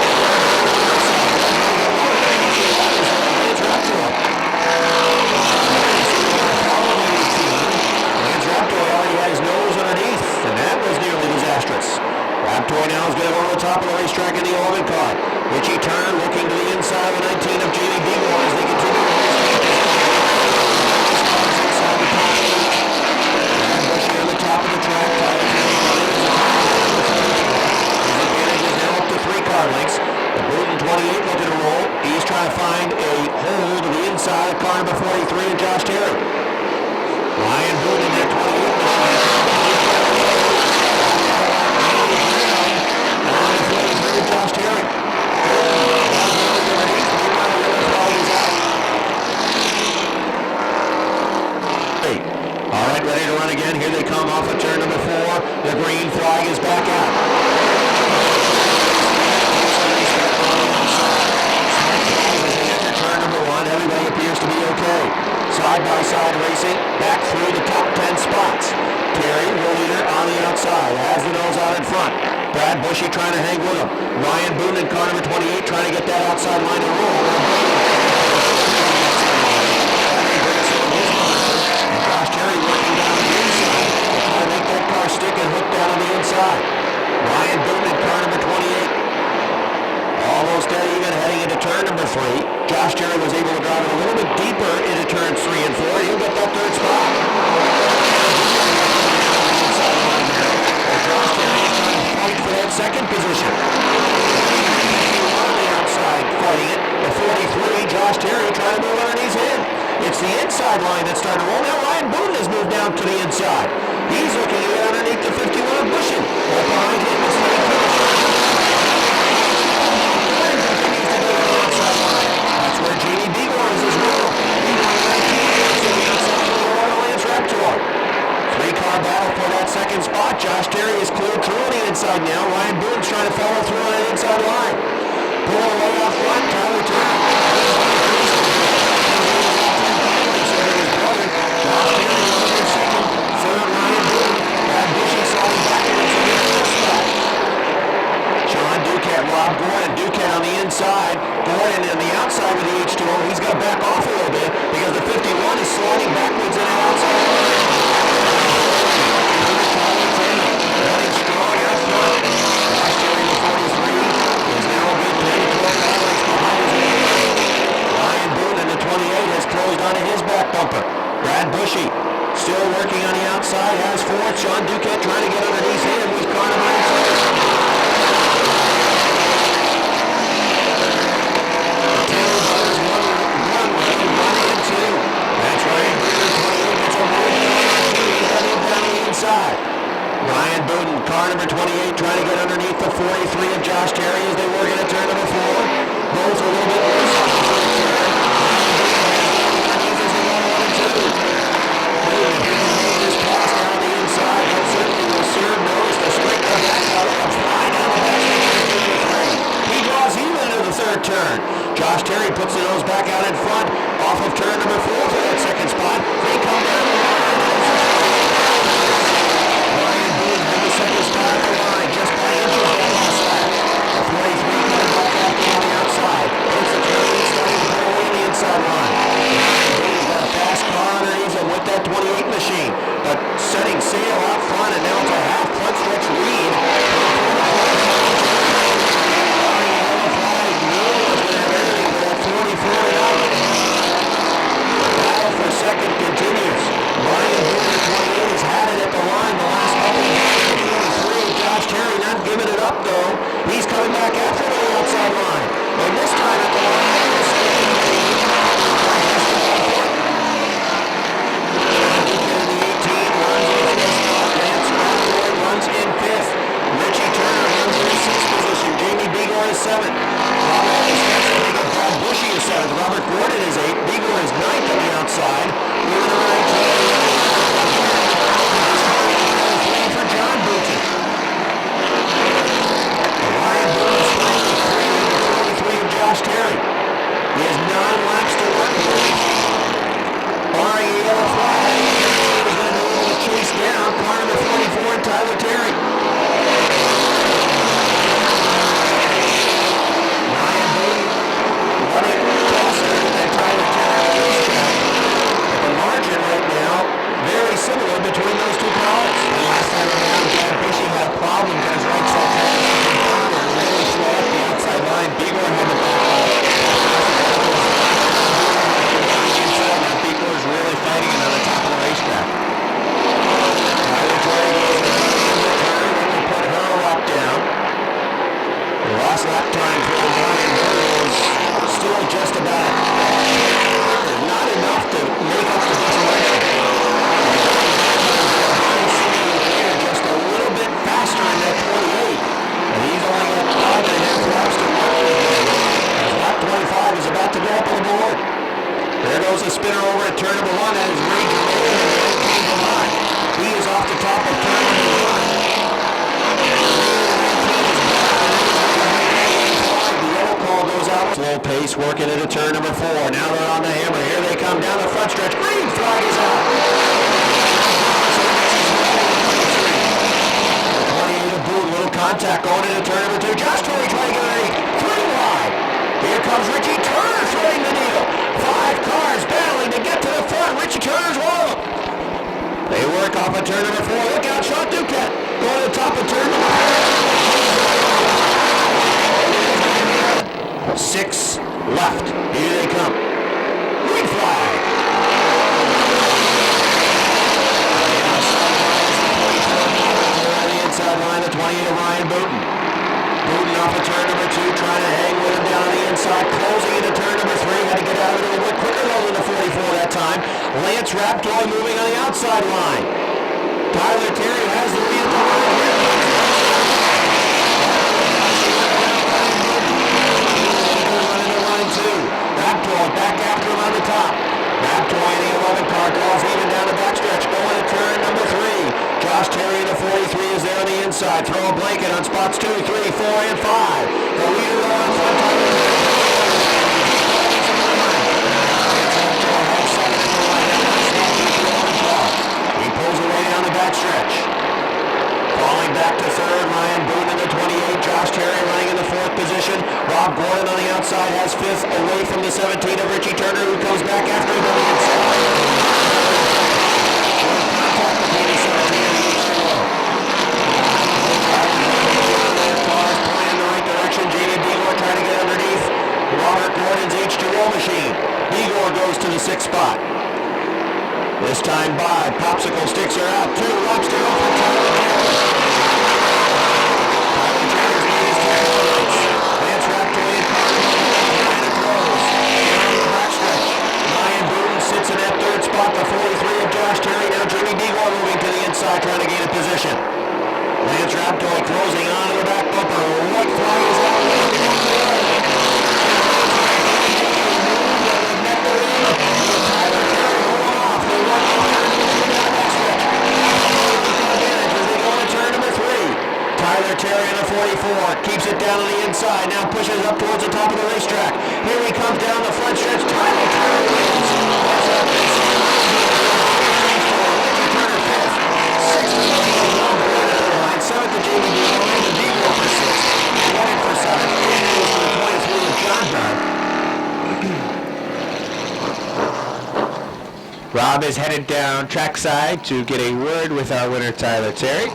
Lance Raptor already had his nose underneath, and that was nearly disastrous. Raptor now is going to go to the top of the racetrack in the 11 car. Richie Turner looking to the inside of the 19 of Jamie Begor as they continue to race. Inside the top 8. And Bushy on the top of the track. His advantage is now up to 3 car lengths. The Bruton 28 looking to roll. He's trying to find a hole to the inside of car number 43 and Josh Terry. Ryan Bruton in that 28 machine. Josh Terry. All right, ready to run again. Here they come off of turn number 4. The green flag is back out. Turn number 1. Everybody appears to be okay. Side-by-side racing back through the top 10 spots. Terry, the leader, on the outside. Has the nose out out in front. Brad Bushy trying to hang with him. Ryan Boone in car number 28 trying to get that outside line to roll. And Josh Terry working down the inside to try to make that car stick and hook down on the inside. Ryan Boone in car number 28. Almost dead even heading into turn number 3. Josh Terry was able to drive it a little bit deeper into turns 3 and 4. He'll get that third spot. Josh Terry is trying to fight for that second position. On the outside fighting it. The 43, Josh Terry trying to move underneath him. It's the inside line that's starting to roll. Now Ryan Boone has moved down to the inside. He's looking to get underneath the 51 Bushy. Right behind him is the That's where Jamie Beagor is as well. Three-car battle for that second spot. Josh Terry is cleared through on the inside now. Ryan Boone's trying to follow through on the inside line. Pulling away off front, Tyler Turner. Josh Terry over in second. Third, Ryan Boone. Brad Bushy sliding backwards in the first spot. Sean Duquette, Rob Gordon. Duquette on the inside. Gordon on the outside with the H2O. He's got to back off a little bit because the 51 is sliding backwards in the outside line. Running strong out front. Josh Terry, the 43, is now a good 10 to 12 lengths behind his. Ryan Boone in the 28 has closed onto his back bumper. Brad Bushy still working on the outside, has fourth. Sean Duquette trying to get underneath him with car number 8. Ryan Booten, car number 28, trying to get underneath the 43 of Josh Terry as they work into turn number 4. Both a little bit loose on the first turn. Underneath as they go 1 and 2. Booten, he can make this pass down the inside. That certainly will serve notice to straighten the back out of fly down the back end. He draws even into the third turn. Josh Terry puts the nose back out in front off of turn number 4 for that second spot. They come down the line. Second spot at the line, just by inches on the outside. The 43 coming back after on the outside. There's the 28 starting to pull away the inside line. He's got a fast car underneath him with that 28 machine. But setting sail out front, and now it's a half front stretch lead. The battle for second continues. Ryan Boone, 28, has had it at the line the last couple of years. Josh Terry not giving it up though. He's coming back after the outside line. And this time at the line, runs in 5th. Richie Turner runs in 6th position. Jamie Beagor is 7th. Brad Bushy is 7th. Robert Gordon is 8th. Beagor is 9th on the outside. Moving to 19. For John Booten. Ryan Boone is 43 of Josh Terry. He has 9 laps to work with. Barring a yellow flag, he's going to be able to chase down car number 44 and Tyler Terry. Ryan Boone running faster than Tyler Terry. But the margin right now, very similar between those two cars. The last time around, Brad Bushy had a problem because right side really slow up the outside line. Beagor had the back off. Beagor is really fighting it on the top of the racetrack. Tyler Terry goes in the turn and they put her lap down. The last lap time for Ryan Boone was still just about not enough to make up the differential. Just a little bit faster in that 28. And he's only got 5.5 laps to work with. As lap 25 is about to go up on the board. There goes the spinner over at turn number 1. That is Ray Jermaine. He is off the top of turn number 1. The yellow call goes out. Slow pace working into turn number 4. Now they're on the hammer. Here they come down the front stretch. Green flag is out. turn number 4. Look out, Sean Duquette. Going to the top of turn number 4. 6 left. Here they come. Green flag. On the inside line, the 28 of Ryan Booten. Booten off of turn number 2, trying to hang with him down on the inside, closing into turn number 3. Had to get out of it a little bit quicker though than the 44 that time. Lance Raptoy moving on the outside line. Tyler Terry has the lead at the line here. Running to line 2. Raptoy back after him on the top. Raptoy in the 11 car calls even down the backstretch, going to turn number 3. Josh Terry in the 43 is there on the inside. Throw a blanket on spots 2, 3, 4, and 5. The leader on front. He pulls away down the backstretch. Falling back to third, Ryan Boone in the 28. Josh Terry running in the 4th position. Rob Gordon on the outside has 5th, away from the 17 of Richie Turner, who comes back after him on the inside. Robert Gordon's H2O machine. Igor goes to the 6th spot. This time by popsicle sticks are out. 2 lobster off the Tyler Terry. Tyler Terry's lead is 2 points. Lance Raptoy and Carter close. Down the backstretch. Ryan Boone sits in that 3rd spot. The 43 of Josh Terry. Now Jimmy Igor moving to the inside, trying to gain a position. Lance Raptoy closing on to the back bumper. White flag is out. Tyler Terry in the 44 keeps it down on the inside, now pushes up towards the top of the racetrack. Here he comes down the front stretch. Tyler Terry wins. What's up? Turner 5th. 6th to the line. 7th to Jamie Dillon. The Debo for 6th. Running for 7th. And goes for the 23 of John Brown. Rob is headed down trackside to get a word with our winner, Tyler Terry.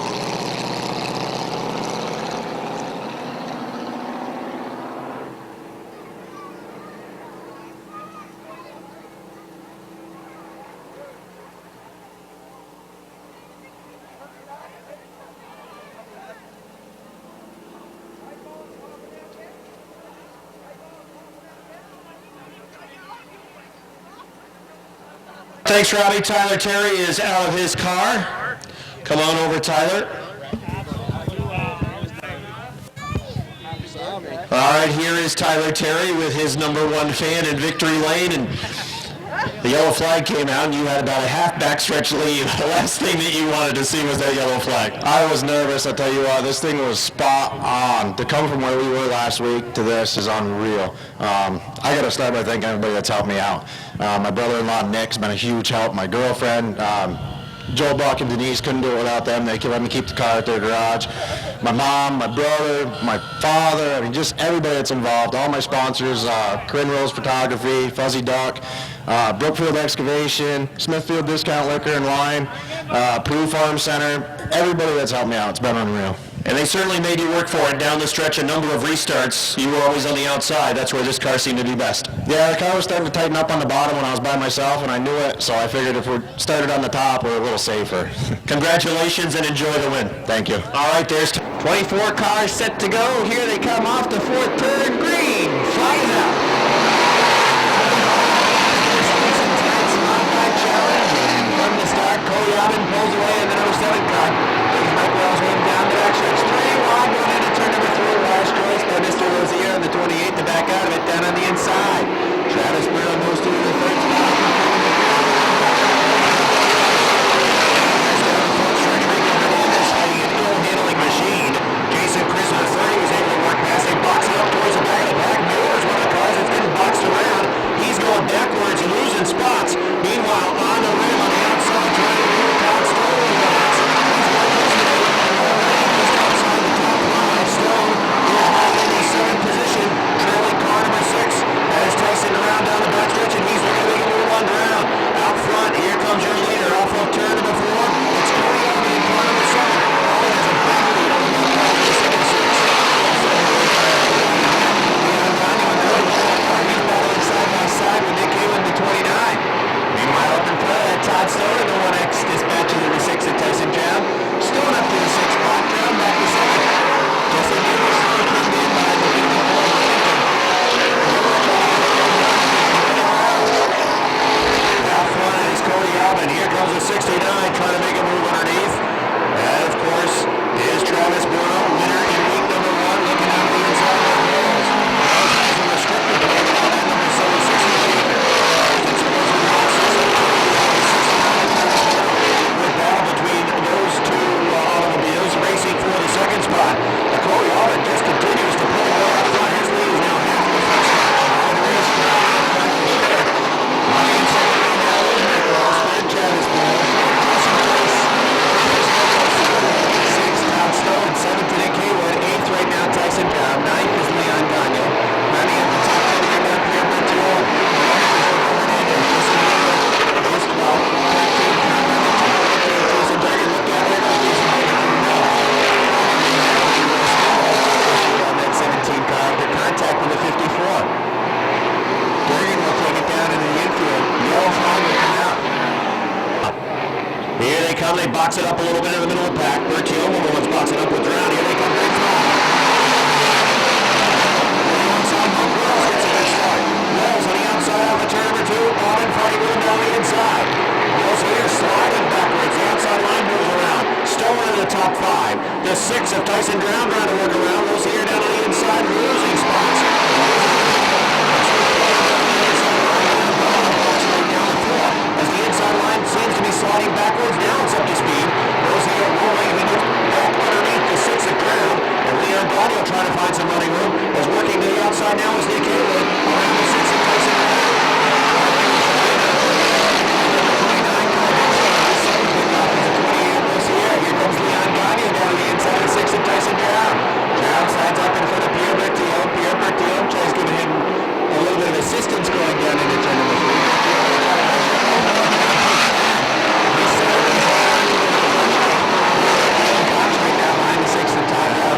Thanks, Robbie. Tyler Terry is out of his car. Come on over, Tyler. All right, here is Tyler Terry with his #1 fan in victory lane, and the yellow flag came out, and you had about a half backstretch lead. The last thing that you wanted to see was that yellow flag. I was nervous, I tell you what, this thing was spot on. To come from where we were last week to this is unreal. I gotta start by thanking everybody that's helped me out. My brother-in-law Nick's been a huge help. My girlfriend, Joe Buck and Denise, couldn't do it without them. They let me keep the car at their garage. My mom, my brother, my father, I mean just everybody that's involved. All my sponsors, Corinne Rose Photography, Fuzzy Duck, Brookfield Excavation, Smithfield Discount Liquor and Wine, Peru Farm Center, everybody that's helped me out. It's been unreal. And they certainly made you work for it. Down the stretch, a number of restarts. You were always on the outside. That's where this car seemed to do best. Yeah, the car was starting to tighten up on the bottom when I was by myself, and I knew it, so I figured if we started on the top, we're a little safer. Congratulations and enjoy the win. Thank you. All right, there's 24 cars set to go. Here they come off the 4th turn. Green flies out. From the start, Cody Alvin pulls away in the number 7 car. Mike Wells went down the backstretch. 3 wide, going into turn number 4. Last choice by Mr. Rozier on the 28 to back out of it down on the inside. Travis Brown goes to the 3rd spot. Handling machine. Jason Chris on the 30 was able to work past him, boxing up towards the back of the back. Miller's one of the cars that's getting boxed around. He's going backwards and losing spots. Meanwhile, on the rim on the outside, trying to move down slowly. Just outside the top line. Stone is back in the 7th position, trailing car number 6. That is Tyson around down the backstretch, and he's looking to make a move on ground. box it up a little bit in the middle of the pack. Bertio, number one's boxing up with Drown. Here they come. Great fly. Wells gets a good start. Wells on the outside of the turn number 2. Auburn fighting with him down the inside. Wells here sliding backwards. The outside line moves around. Stolen in the top 5. The 6 of Tyson Drown trying to work around. Wells here down on the inside, losing spots. As the inside line seems to be sliding backwards, now it's up to speed. Wells here rolling. He gets back underneath the 6 of Drown. And Leon Gaudio trying to find some running room. Is working to the outside now is Nick Hayward. Around the 6 of Tyson Drown. Here comes Leon Gaudio down the inside of 6 of Tyson Drown. Drown slides up in front of Pierre Bertillon. Pierre Bertillon tries giving him a little bit of assistance going down into turn number 3.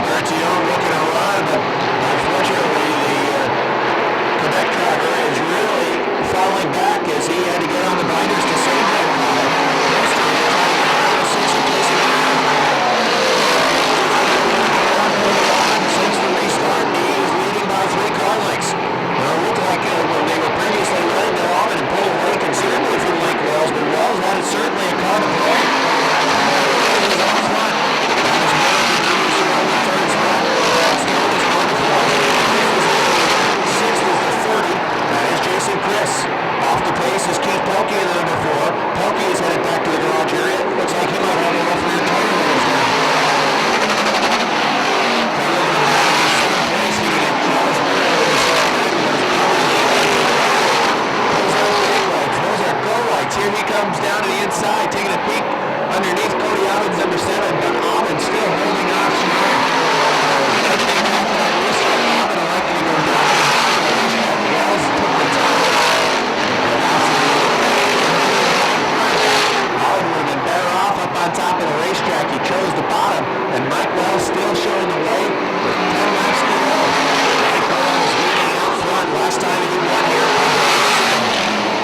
Bertillon looking to run, but unfortunately the Quebec driver is really falling back as he had to get on the binders to save that car. Since the restart, he is leading by 3 car lengths. Well, it looked like when they were previously running their Auburn and pulled away considerably from Lake Wells, but Wells had certainly a car to play. He's on front. Chris. Off the pace is Keith Pelkey in the number 4. Pelkey is headed back to the garage area. Looks like he might have a rough rear tire when he's down. Those are go lights. Here he comes down to the inside, taking a peek underneath Cody Alvin's number 7, but Alvin still holding off Shimon. On top of the racetrack, he chose the bottom, and Mike Wells still showing the way with 10 laps to go. Mike Wells leading out front. Last time he won here.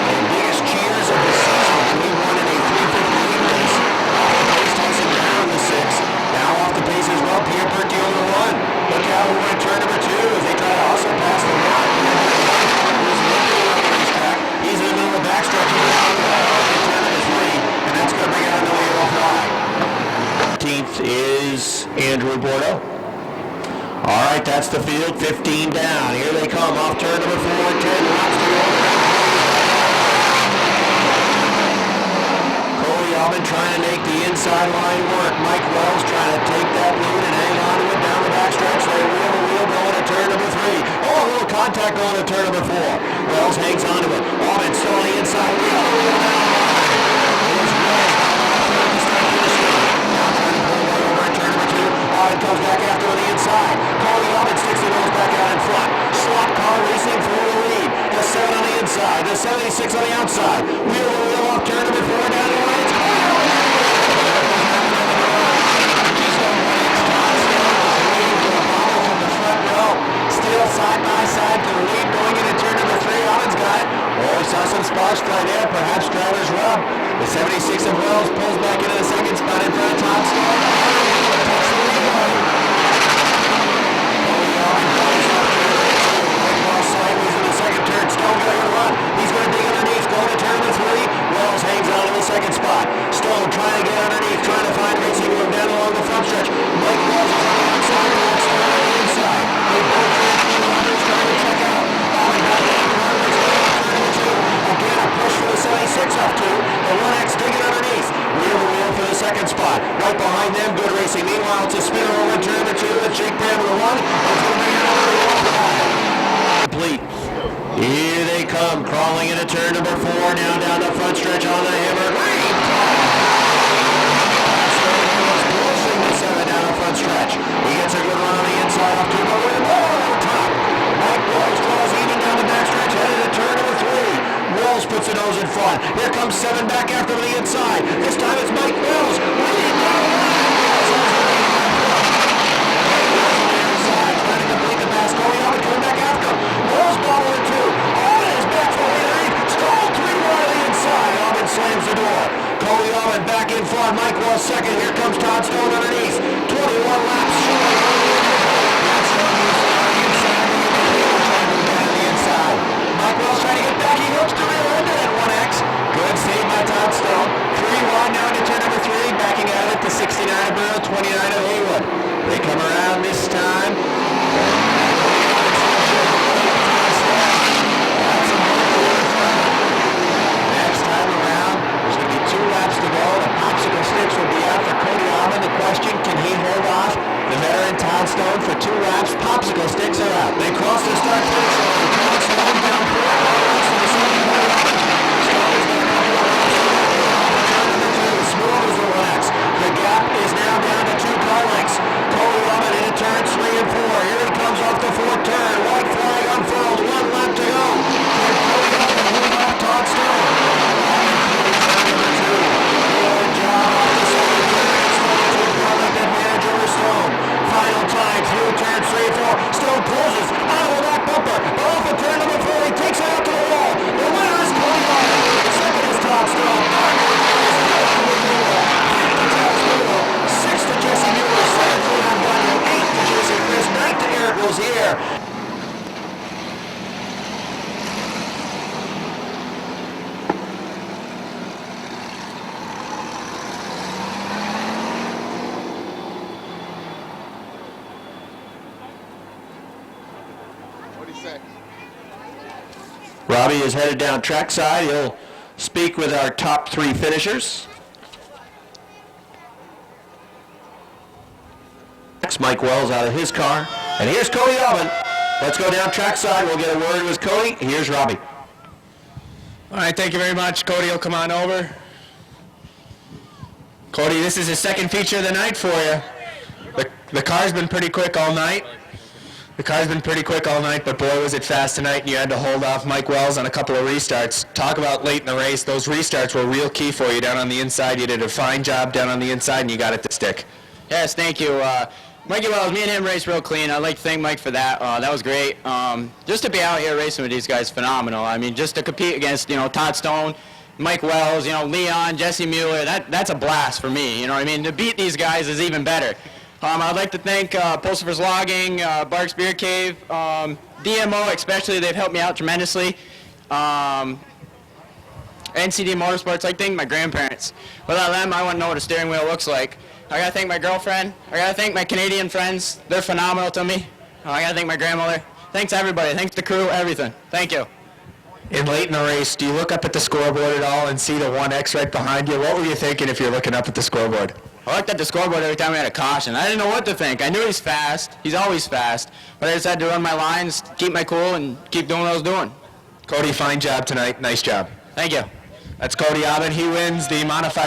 The biggest cheers of the season when he won in a 358 race. Off the pace, Tyson Drown the 6. Now off the pace as well, Pierre Bertillon the 1. Look out over in turn number 2 as they try to also pass the 1. He's in the middle of the backstretch. He's out of turn number 3, and that's going to bring out another yellow flag. 15th is Andrew Bordeaux. All right, that's the field. 15 down. Here they come off turn number 4. 10 laps to go. Cody Alvin trying to make the inside line work. Mike Wells trying to take that lead and hang on to it down the backstretch. They wheel the wheel going to turn number 3. Oh, a little contact going to turn number 4. Wells hangs on to it. Alvin still on the inside. Alvin comes back after on the inside. Cody Alvin sticks the nose back out in front. Slot car racing for the lead. The 7 on the inside. The 76 on the outside. Wheel the wheel off turn number 4 down the lane. Still side by side to the lead going into turn number 3. Alvin's got it. Oh, we saw some sparks fly there. Perhaps driver's rub. The 76 of Wells pulls back into the second spot in front of top score. Sideways in the second turn. Stone going to run. He's going to dig underneath. Going to turn number 3. Wells hangs on in the second spot. Stone trying to get underneath. Trying to find racing room down along the front stretch. Mike Wells is on the outside. Stone on the inside. They both trying to check out. Alvin got it. Again, a push for the 76 up 2. The 1X digging underneath. Wheel the wheel for the second spot. Right behind them, good racing. Meanwhile, it's a spinner over turn number 2 with Jake Bramble the 1. That's going to bring it over the 1. Complete. Here they come, crawling into turn number 4. Now down the front stretch on the hammer. Pushing the 7 down the front stretch. He gets a good run on the inside off to over the top. Mike Wells draws even down the backstretch, headed to turn number 3. Wells puts the nose in front. Here comes 7 back after the inside. This time it's Mike Wells. Trying to complete the pass. Going out and coming back after him. Wells bottle in 2. Alvin is back for the lead. Stole 3 more on the inside. Alvin slams the door. Cody Here comes Todd Stone underneath. 21 laps short. Mike Wells trying to get back. He hooks the rear end of that 1X. Good save by Todd Stone. 3 wide now into turn number 3. Backing out of it to 69 of Burrow, 29 of Haywood. They come around this time. Next time around, there's going to be 2 laps to go. The popsicle sticks will be out for Cody Almond. The question, can he hold off the veteran Todd Stone for 2 laps? Popsicle sticks are out. They cross the start finish line. Todd Stone down 4 laps to the second pole. Stone's got a couple of laps to go. Turn number 2, smooth as the wax. The gap is now down to 2 car lengths. Cody Almond into turns 3 and 4. Here he comes off the 4th turn. White flag unfurled. 1 lap to go. Can Cody Almond hold off Todd Stone? Turn number 2. Good job off the second turn. Stone to a car length advantage over Stone. Final time through turns 3 and 4. Stone closes out of that bumper. Off of turn number 4. He takes it out to the wall. The winner is Cody Almond. Second is Todd Stone. Sixth to Jesse Mueller. Seventh to Leon Daniel. Eighth to Jason Chris. Ninth to Eric Rozier. What do you say? Robbie is headed down trackside. He'll speak with our top 3 finishers. Next, Mike Wells out of his car. And here's Cody Almond. Let's go down trackside. We'll get a word with Cody. Here's Robbie. All right, thank you very much. Cody will come on over. Cody, this is the second feature of the night for you. The car's been pretty quick all night. But boy, was it fast tonight, and you had to hold off Mike Wells on a couple of restarts. Talk about late in the race. Those restarts were real key for you down on the inside. You did a fine job down on the inside, and you got it to stick. Yes, thank you. Mikey Wells, me and him raced real clean. I'd like to thank Mike for that. That was great. Just to be out here racing with these guys, phenomenal. I mean, just to compete against, Todd Stone, Mike Wells, Leon, Jesse Mueller, that's a blast for me. You know what I mean? To beat these guys is even better. I'd like to thank Pulsar's Logging, Barks Beer Cave, DMO especially. They've helped me out tremendously. NCD Motorsports, I thank my grandparents. Without them, I wouldn't know what a steering wheel looks like. I gotta thank my girlfriend. I gotta thank my Canadian friends. They're phenomenal to me. I gotta thank my grandmother. Thanks everybody. Thanks the crew, everything. Thank you. In late in the race, do you look up at the scoreboard at all and see the 1X right behind you? What were you thinking if you're looking up at the scoreboard? I looked at the scoreboard every time we had a caution. I didn't know what to think. I knew he's fast. He's always fast. But I just had to run my lines, keep my cool, and keep doing what I was doing. Cody, fine job tonight. Nice job. Thank you. That's Cody Almond. He wins the modified